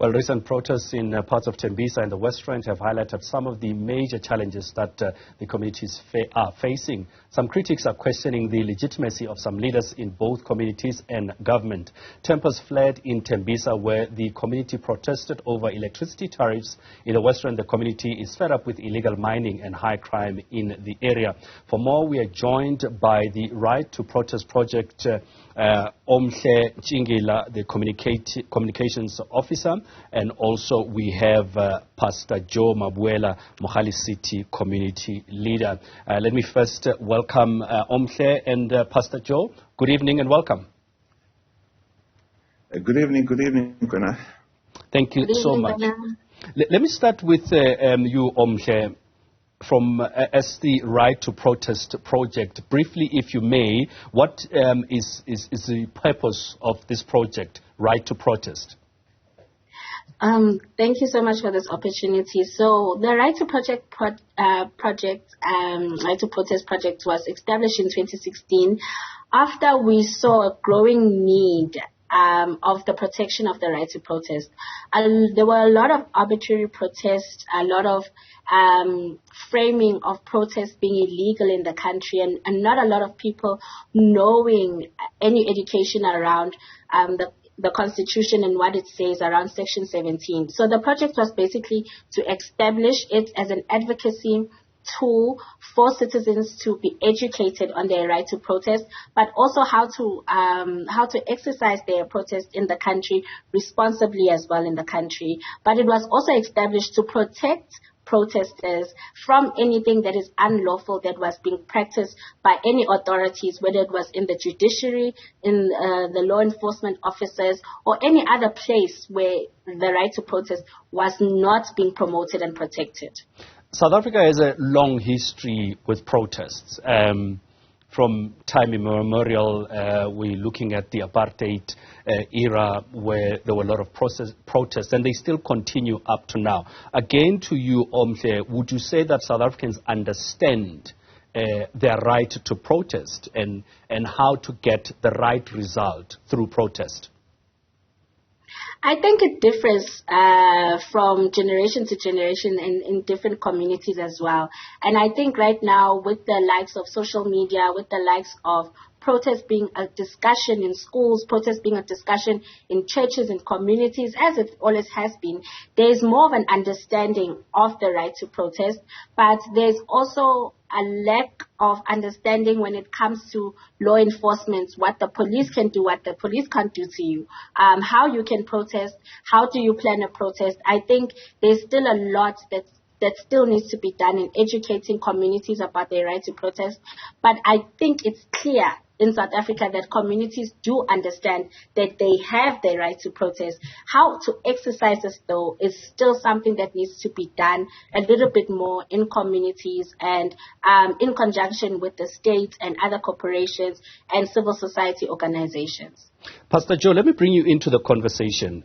Well, recent protests in parts of Tembisa and the West Rand have highlighted some of the major challenges that the communities are facing. Some critics are questioning the legitimacy of some leaders in both communities and government. Tempers flared in Tembisa, where the community protested over electricity tariffs. In the West Rand, the community is fed up with illegal mining and high crime in the area. For more, we are joined by the Right to Protest Project, Omhle Ntshingila, the communications officer, and also we have Pastor Joe Mabuela, Mogale City Community leader. Let me first welcome Omhle and Pastor Joe. Good evening and welcome. Good evening, Kona. Thank you so much. Let me start with you, Omhle. From as the Right to Protest project, briefly, if you may, what is the purpose of this project, Right to Protest? Thank you so much for this opportunity. So the Right to Protest project was established in 2016 after we saw a growing need of the protection of the right to protest. There were a lot of arbitrary protests, a lot of framing of protests being illegal in the country, and not a lot of people knowing any education around the Constitution and what it says around Section 17. So the project was basically to establish it as an advocacy tool for citizens to be educated on their right to protest, but also how to exercise their protest in the country responsibly as well in the country. But it was also established to protect protesters from anything that is unlawful that was being practiced by any authorities, whether it was in the judiciary, in the law enforcement officers, or any other place where the right to protest was not being promoted and protected. South Africa has a long history with protests. From time immemorial, we're looking at the apartheid era where there were a lot of protests, and they still continue up to now. Again, to you, Omhle, would you say that South Africans understand their right to protest and how to get the right result through protest? I think it differs from generation to generation and in different communities as well. And I think right now, with the likes of social media, with the likes of protest being a discussion in schools, protest being a discussion in churches and communities, as it always has been, there is more of an understanding of the right to protest, but there's also a lack of understanding when it comes to law enforcement, what the police can do, what the police can't do to you, how you can protest, how do you plan a protest. I think there's still a lot that still needs to be done in educating communities about their right to protest. But I think it's clear in South Africa that communities do understand that they have the right to protest. How to exercise this, though, is still something that needs to be done a little bit more in communities and in conjunction with the state and other corporations and civil society organizations. Pastor Joe, let me bring you into the conversation.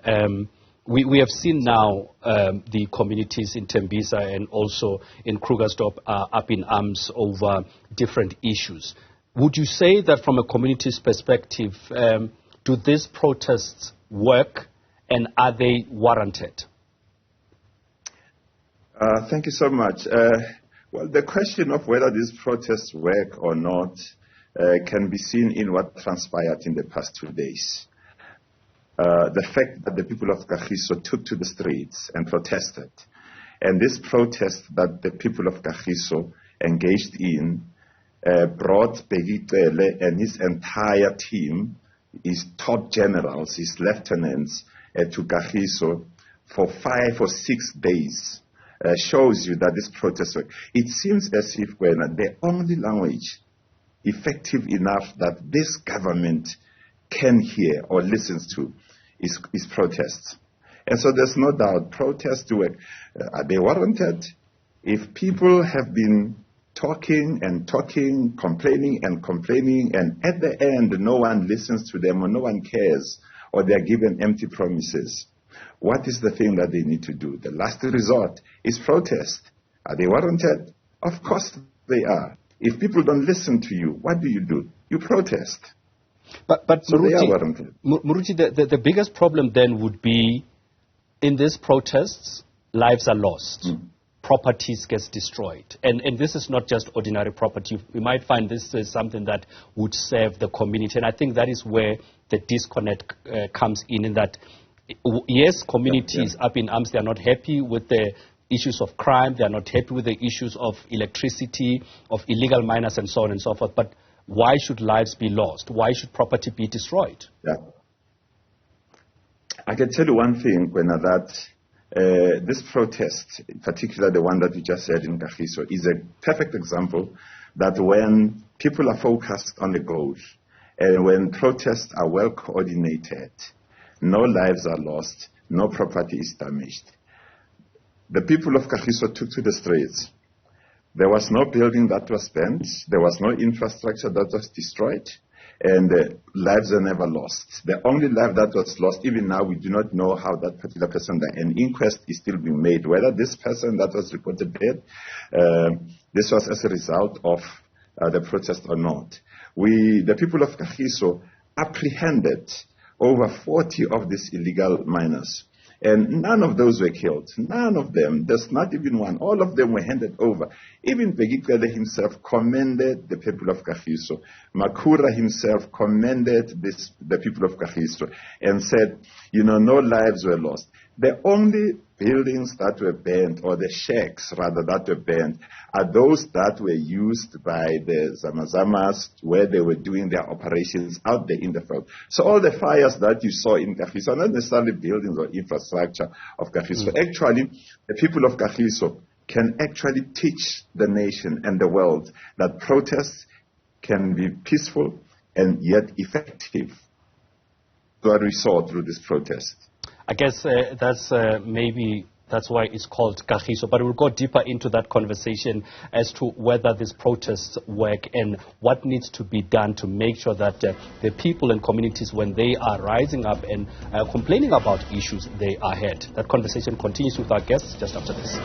We have seen now the communities in Tembisa and also in Krugersdorp are up in arms over different issues. Would you say that from a community's perspective, do these protests work and are they warranted? Thank you so much. Well, the question of whether these protests work or not can be seen in what transpired in the past 2 days. The fact that the people of Kagiso took to the streets and protested, and this protest that the people of Kagiso engaged in brought Begitele and his entire team, his top generals, his lieutenants, to Kagiso for 5 or 6 days, shows you that this protest worked. It seems as if the only language effective enough that this government can hear or listens to is protests. And so there's no doubt protests work. Are they warranted? If people have been talking and talking, complaining and complaining, and at the end no one listens to them or no one cares, or they're given empty promises, what is the thing that they need to do? The last resort is protest. Are they warranted? Of course they are. If people don't listen to you, what do? You protest. But so they are warranted. Muruti, the biggest problem then would be In these protests, lives are lost. Properties gets destroyed. And this is not just ordinary property. We might find this is something that would serve the community. And I think that is where the disconnect comes in that, yes, communities up in arms, they are not happy with the issues of crime. They are not happy with the issues of electricity, of illegal miners, and so on and so forth. But why should lives be lost? Why should property be destroyed? Yeah. I can tell you one thing, Gwena, that this protest, in particular the one that you just said in Kagiso, is a perfect example that when people are focused on the goal and when protests are well coordinated, no lives are lost, no property is damaged. The people of Kagiso took to the streets. There was no building that was burnt, there was no infrastructure that was destroyed, and lives are never lost. The only life that was lost, even now, we do not know how that particular person died. An inquest is still being made. Whether this person that was reported dead, this was as a result of the protest or not. The people of Kagiso apprehended over 40 of these illegal miners. And none of those were killed. None of them. There's not even one. All of them were handed over. Even Begikwele himself commended the people of Kagiso. Makura himself commended the people of Kagiso and said, no lives were lost. The only buildings that were burned, or the shacks rather that were burned, are those that were used by the Zamazamas where they were doing their operations out there in the field. So all the fires that you saw in Kagiso are not necessarily buildings or infrastructure of Kagiso. Actually, the people of Kagiso can actually teach the nation and the world that protests can be peaceful and yet effective. God, we saw through this protest. I guess maybe that's why it's called Kagiso. But we'll go deeper into that conversation as to whether these protests work and what needs to be done to make sure that the people and communities, when they are rising up and complaining about issues, they are heard. That conversation continues with our guests just after this.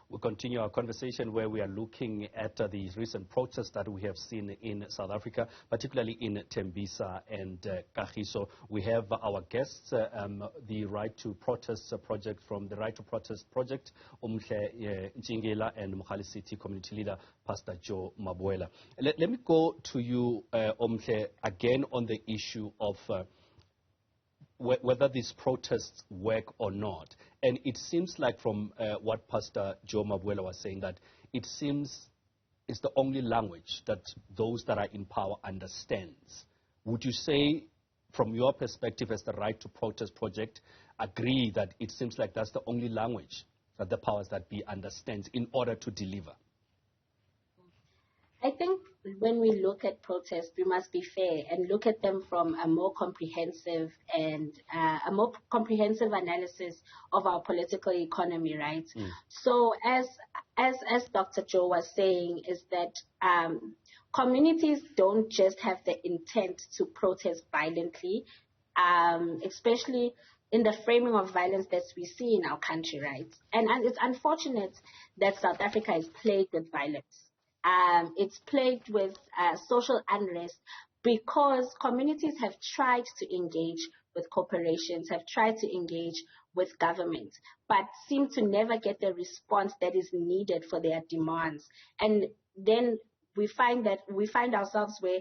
We'll continue our conversation where we are looking at the recent protests that we have seen in South Africa, particularly in Tembisa and Kagiso. We have our guests, the Right to Protest project from the Right to Protest project, Omhle, Ntshingila, and Mogale City Community leader, Pastor Joe Mabuela. Let me go to you, Omhle, again on the issue of whether these protests work or not. And it seems like from what Pastor Joe Mabuela was saying, that it seems it's the only language that those that are in power understands. Would you say, from your perspective as the Right to Protest project, agree that it seems like that's the only language that the powers that be understands in order to deliver? I think when we look at protests, we must be fair and look at them from a more comprehensive analysis of our political economy, right? So as Dr. Joe was saying, is that communities don't just have the intent to protest violently, especially in the framing of violence that we see in our country, right? And it's unfortunate that South Africa is plagued with violence. It's plagued with social unrest because communities have tried to engage with corporations, have tried to engage with government, but seem to never get the response that is needed for their demands. And then we find ourselves where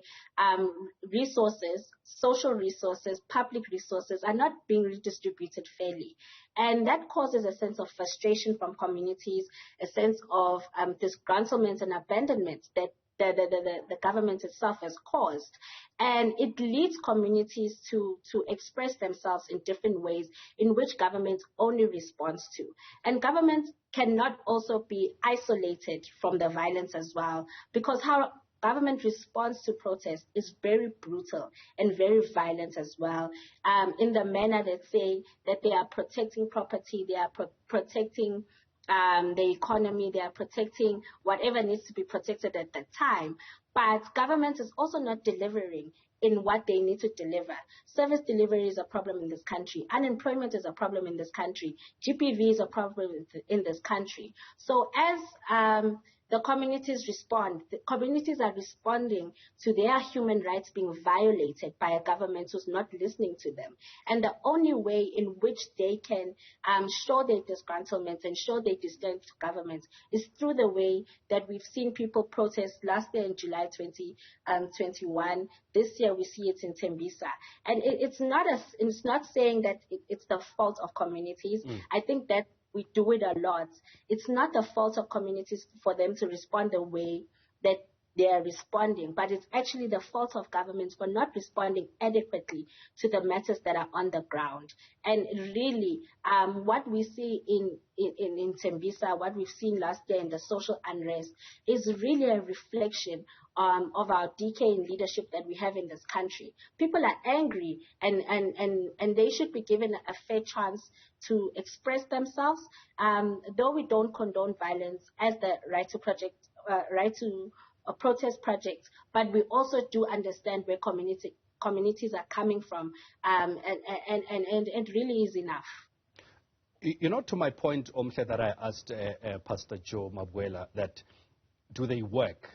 resources, social resources, public resources are not being redistributed fairly. And that causes a sense of frustration from communities, a sense of disgruntlement and abandonment that the government itself has caused. And it leads communities to express themselves in different ways in which government only responds to. And government cannot also be isolated from the violence as well, because how government response to protest is very brutal and very violent as well, in the manner that say that they are protecting property, they are protecting the economy, they are protecting whatever needs to be protected at that time. But government is also not delivering in what they need to deliver. Service delivery is a problem in this country. Unemployment is a problem in this country. GPV is a problem in this country. So as the communities respond. The communities are responding to their human rights being violated by a government who's not listening to them. And the only way in which they can show their disgruntlement and show their disdain to government is through the way that we've seen people protest last year in July 2021. This year we see it in Tembisa. And it's not saying that it's the fault of communities. I think that we do it a lot. It's not the fault of communities for them to respond the way that they are responding, but it's actually the fault of governments for not responding adequately to the matters that are on the ground. And really, what we see in Tembisa, what we've seen last year in the social unrest, is really a reflection of our decay in leadership that we have in this country. People are angry, and they should be given a fair chance to express themselves. Though we don't condone violence as the right to a protest project, but we also do understand where communities are coming from, and it really is enough. You know, to my point, Omhle, that I asked Pastor Joe Mabuela, that do they work?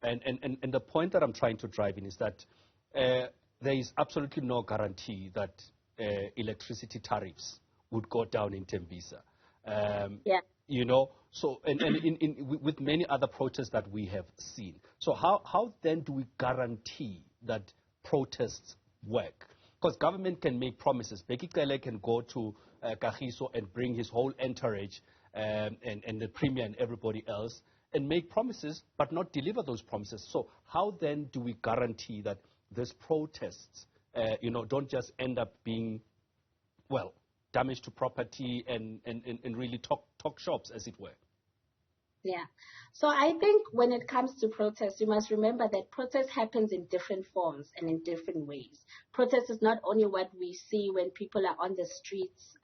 And the point that I'm trying to drive in is that there is absolutely no guarantee that electricity tariffs would go down in Tembisa. Yeah. You know, so and with many other protests that we have seen. So how then do we guarantee that protests work? Because government can make promises. Bheki Cele can go to Kagiso and bring his whole entourage and the premier and everybody else and make promises but not deliver those promises. So how then do we guarantee that these protests, don't just end up being, well, damage to property and really talk shops, as it were? Yeah. So I think when it comes to protest, you must remember that protest happens in different forms and in different ways. Protest is not only what we see when people are on the streets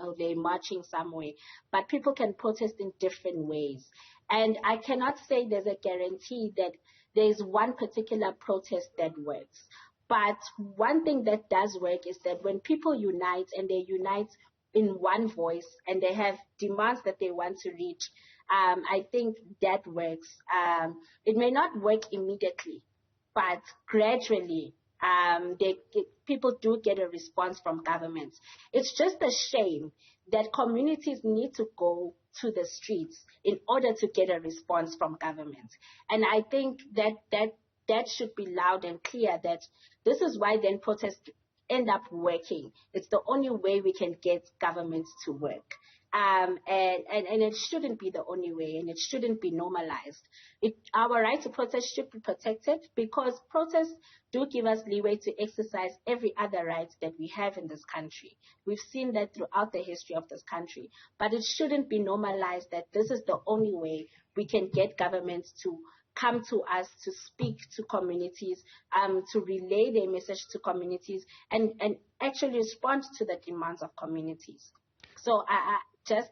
or they're marching somewhere, but people can protest in different ways. And I cannot say there's a guarantee that there's one particular protest that works. But one thing that does work is that when people unite, and they unite in one voice and they have demands that they want to reach, I think that works. It may not work immediately, but gradually people do get a response from governments. It's just a shame that communities need to go to the streets in order to get a response from governments. And I think that should be loud and clear, that this is why then protests end up working. It's the only way we can get governments to work. And it shouldn't be the only way, and it shouldn't be normalized. Our right to protest should be protected, because protests do give us leeway to exercise every other right that we have in this country. We've seen that throughout the history of this country. But it shouldn't be normalized that this is the only way we can get governments to come to us, to speak to communities, to relay their message to communities, and actually respond to the demands of communities. So just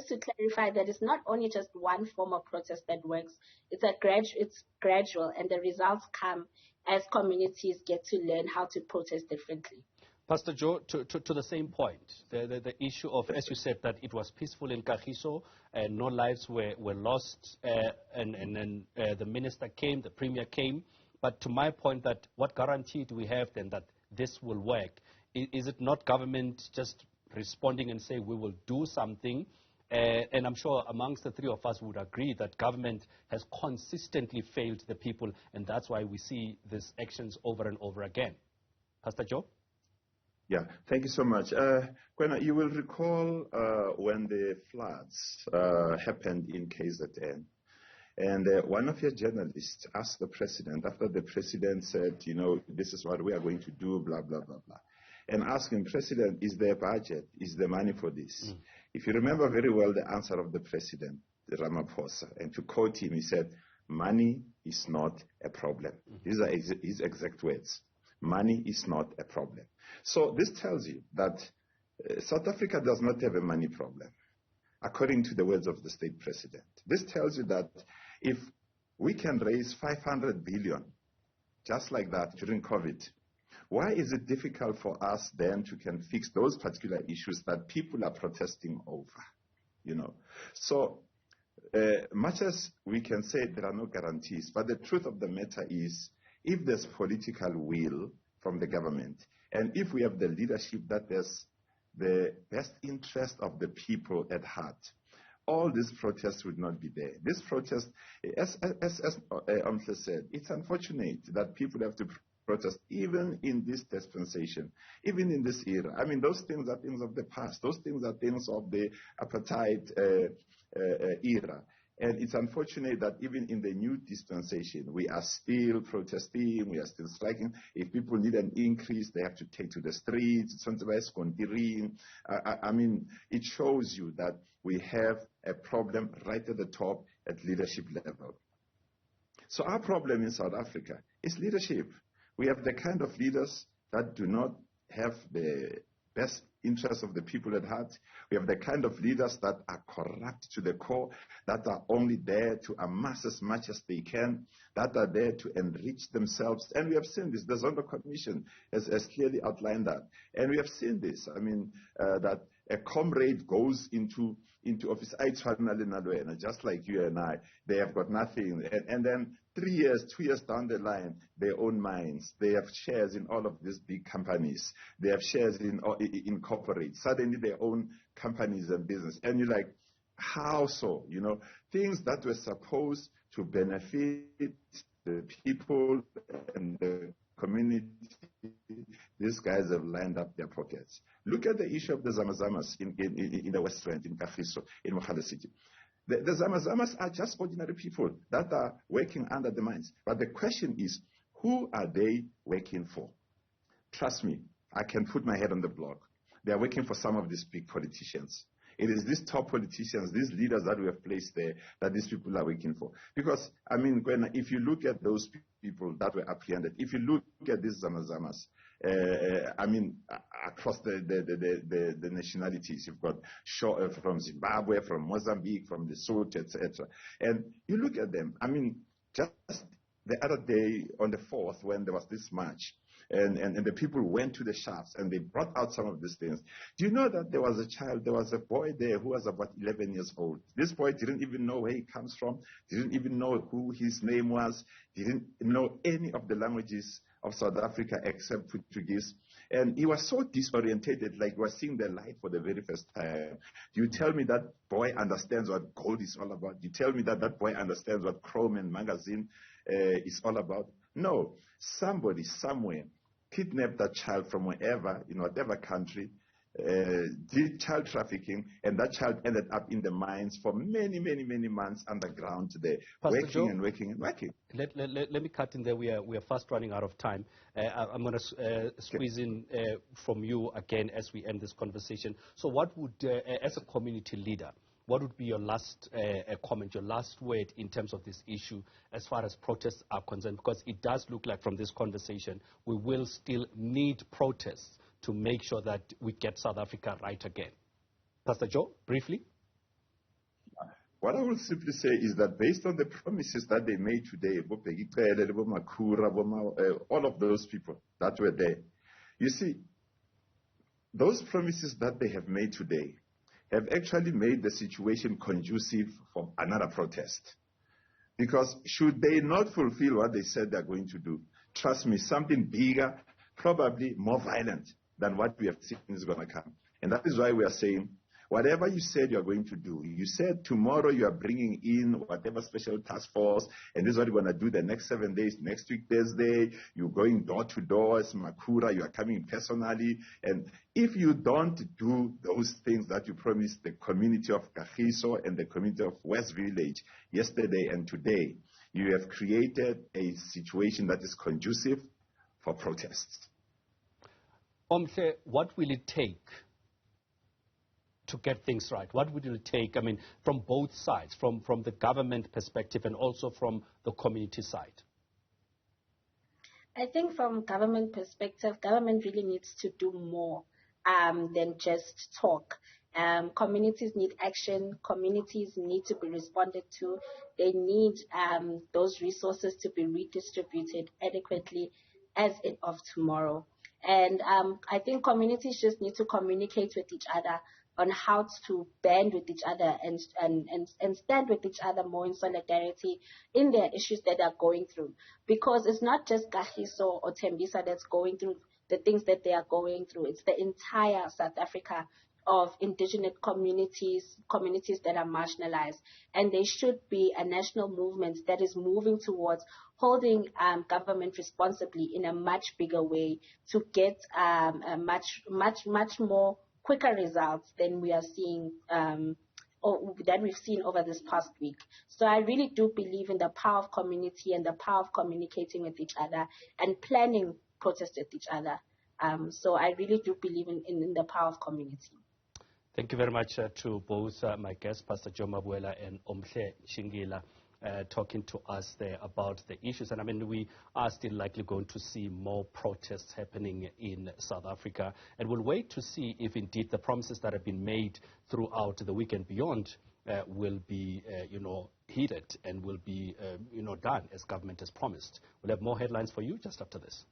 to clarify that it's not only just one form of protest that works. It's gradual, and the results come as communities get to learn how to protest differently. Pastor Joe, to the same point, the issue of, as you said, that it was peaceful in Kagiso and no lives were lost, and then the minister came, the premier came. But to my point, that what guarantee do we have then that this will work? Is it not government just responding and say we will do something? And I'm sure amongst the three of us would agree that government has consistently failed the people, and that's why we see these actions over and over again. Pastor Joe? Yeah, thank you so much. Kwena, you will recall when the floods happened in KZN, and one of your journalists asked the president, after the president said, this is what we are going to do, blah, blah, blah, blah, and asked him, President, is there a budget? Is there money for this? If you remember very well the answer of the president, Ramaphosa, and to quote him, he said, money is not a problem. These are his exact words. Money is not a problem. So this tells you that South Africa does not have a money problem, according to the words of the state president. This tells you that if we can raise 500 billion, just like that during COVID, why is it difficult for us then to can fix those particular issues that people are protesting over? So much as we can say there are no guarantees, but the truth of the matter is, if there's political will from the government, and if we have the leadership that has the best interest of the people at heart, all these protests would not be there. This protest, as Omhle said, it's unfortunate that people have to protest even in this dispensation, even in this era. I mean, those things are things of the past. Those things are things of the apartheid era. And it's unfortunate that even in the new dispensation, we are still protesting, we are still striking. If people need an increase, they have to take to the streets. I mean, it shows you that we have a problem right at the top at leadership level. So our problem in South Africa is leadership. We have the kind of leaders that do not have the best interests of the people at heart. We have the kind of leaders that are corrupt to the core, that are only there to amass as much as they can, that are there to enrich themselves. And we have seen this. The Zondo Commission has clearly outlined that. And we have seen this. I mean, that a comrade goes into office, just like you and I. They have got nothing. And then 2 years down the line, they own mines. They have shares in all of these big companies. They have shares in corporates. Suddenly they own companies and business. And you're like, how so? You know, things that were supposed to benefit the people and the community, these guys have lined up their pockets. Look at the issue of the Zamazamas in the West Rand, in Kagiso, in Mogale City. The Zamazamas are just ordinary people that are working under the mines. But the question is, who are they working for? Trust me, I can put my head on the block. They are working for some of these big politicians. It is these top politicians, these leaders that we have placed there, that these people are working for. Because, I mean, if you look at those people that were apprehended, if you look at these Zamazamas, I mean, across the nationalities, you've got from Zimbabwe, from Mozambique, from Lesotho, etc. And you look at them, I mean, just the other day on the 4th, when there was this march, and the people went to the shafts and they brought out some of these things. Do you know that there was a boy there who was about 11 years old. This boy didn't even know where he comes from, didn't even know who his name was, didn't know any of the languages of South Africa except Portuguese. And he was so disorientated, like he was seeing the light for the very first time. Do you tell me that boy understands what gold is all about? Do you tell me that boy understands what Chrome and magazine is all about? No. Somebody, somewhere, kidnapped that child from wherever, in whatever country, did child trafficking, and that child ended up in the mines for many, many, many months underground there, Pastor Joe, working. Let me cut in there. We are fast running out of time. I'm going to squeeze in from you again as we end this conversation. So what would, as a community leader, what would be your last comment, your last word in terms of this issue as far as protests are concerned? Because it does look like from this conversation we will still need protests to make sure that we get South Africa right again. Pastor Joe, briefly. What I will simply say is that based on the promises that they made today, all of those people that were there, you see, those promises that they have made today have actually made the situation conducive for another protest. Because should they not fulfill what they said they're going to do, trust me, something bigger, probably more violent than what we have seen is going to come. And that is why we are saying, whatever you said you're going to do, you said tomorrow you are bringing in whatever special task force, and this is what you're going to do the next 7 days. Next week, Thursday, you're going door to door as Makura, you are coming personally. And if you don't do those things that you promised the community of Kagiso and the community of West Village yesterday and today, you have created a situation that is conducive for protests. Omhle, what will it take to get things right? What would it take, I mean, from both sides, from the government perspective and also from the community side? I think from government perspective, government really needs to do more than just talk. Communities need action. Communities need to be responded to. They need those resources to be redistributed adequately as of tomorrow. And I think communities just need to communicate with each other, on how to band with each other and stand with each other more in solidarity in their issues that are going through. Because it's not just Kagiso or Tembisa that's going through the things that they are going through. It's the entire South Africa of indigenous communities that are marginalized. And there should be a national movement that is moving towards holding government responsibly in a much bigger way to get a much more quicker results than we are seeing or that we've seen over this past week. So I really do believe in the power of community and the power of communicating with each other and planning protests with each other. So I really do believe in the power of community. Thank you very much to both my guests, Pastor Joe Mabuela and Omhle Ntshingila, talking to us there about the issues. And I mean, we are still likely going to see more protests happening in South Africa. And we'll wait to see if indeed the promises that have been made throughout the week and beyond will be, heeded and will be, done as government has promised. We'll have more headlines for you just after this.